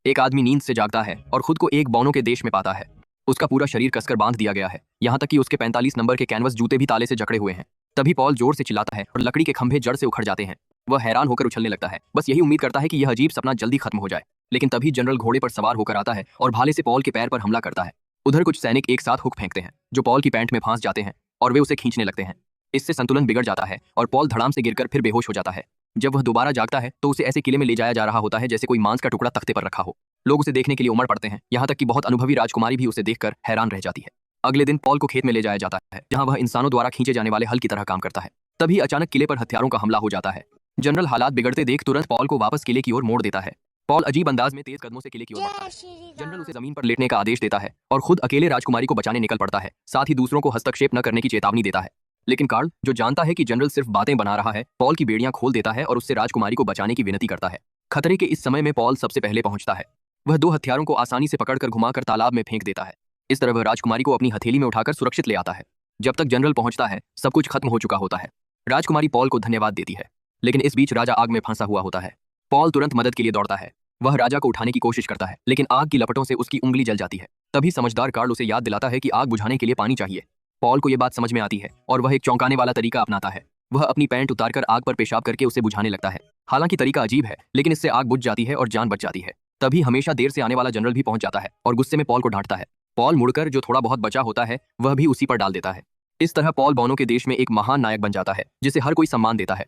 एक आदमी नींद से जागता है और खुद को एक बौनों के देश में पाता है। उसका पूरा शरीर कसकर बांध दिया गया है, यहाँ तक कि उसके 45 नंबर के कैनवस जूते भी ताले से जकड़े हुए हैं। तभी पॉल जोर से चिल्लाता है और लकड़ी के खंभे जड़ से उखड़ जाते हैं। वह हैरान होकर उछलने लगता है, बस यही उम्मीद करता है कि यह अजीब सपना जल्दी खत्म हो जाए। लेकिन तभी जनरल घोड़े पर सवार होकर आता है और भाले से पॉल के पैर पर हमला करता है। उधर कुछ सैनिक एक साथ हुक फेंकते हैं जो पॉल की पैंट में फंस जाते हैं और वे उसे खींचने लगते हैं। इससे संतुलन बिगड़ जाता है और पॉल धड़ाम से गिरकर फिर बेहोश हो जाता है। जब वह दोबारा जागता है तो उसे ऐसे किले में ले जाया जा रहा होता है जैसे कोई मांस का टुकड़ा तख्ते पर रखा हो। लोग उसे देखने के लिए उमड़ पड़ते हैं, यहाँ तक कि बहुत अनुभवी राजकुमारी भी उसे देखकर हैरान रह जाती है। अगले दिन पॉल को खेत में ले जाया जाता है जहाँ वह इंसानों द्वारा खींचे जाने वाले हल की तरह काम करता है। तभी अचानक किले पर हथियारों का हमला हो जाता है। जनरल हालात बिगड़ते देख तुरंत पॉल को वापस किले की ओर मोड़ देता है। पॉल अजीब अंदाज में तेज कदमों से किले की ओर बढ़ता है। जनरल उसे जमीन पर लेटने का आदेश देता है और खुद अकेले राजकुमारी को बचाने निकल पड़ता है, साथ ही दूसरों को हस्तक्षेप न करने की चेतावनी देता है। लेकिन कार्ल, जो जानता है कि जनरल सिर्फ बातें बना रहा है, पॉल की बेड़ियां खोल देता है और उससे राजकुमारी को बचाने की विनती करता है। खतरे के इस समय में पॉल सबसे पहले पहुंचता है। वह 2 हथियारों को आसानी से पकड़कर घुमाकर तालाब में फेंक देता है। इस तरह वह राजकुमारी को अपनी हथेली में उठाकर सुरक्षित ले आता है। जब तक जनरल पहुंचता है सब कुछ खत्म हो चुका होता है। राजकुमारी पॉल को धन्यवाद देती है, लेकिन इस बीच राजा आग में फंसा हुआ होता है। पॉल तुरंत मदद के लिए दौड़ता है। वह राजा को उठाने की कोशिश करता है, लेकिन आग की लपटों से उसकी उंगली जल जाती है। तभी समझदार कार्ल उसे याद दिलाता है कि आग बुझाने के लिए पानी चाहिए। पॉल को यह बात समझ में आती है और वह एक चौंकाने वाला तरीका अपनाता है। वह अपनी पैंट उतारकर आग पर पेशाब करके उसे बुझाने लगता है। हालांकि तरीका अजीब है, लेकिन इससे आग बुझ जाती है और जान बच जाती है। तभी हमेशा देर से आने वाला जनरल भी पहुंच जाता है और गुस्से में पॉल को डांटता है। पॉल मुड़कर जो थोड़ा बहुत बचा होता है वह भी उसी पर डाल देता है। इस तरह पॉल बौनों के देश में एक महान नायक बन जाता है जिसे हर कोई सम्मान देता है।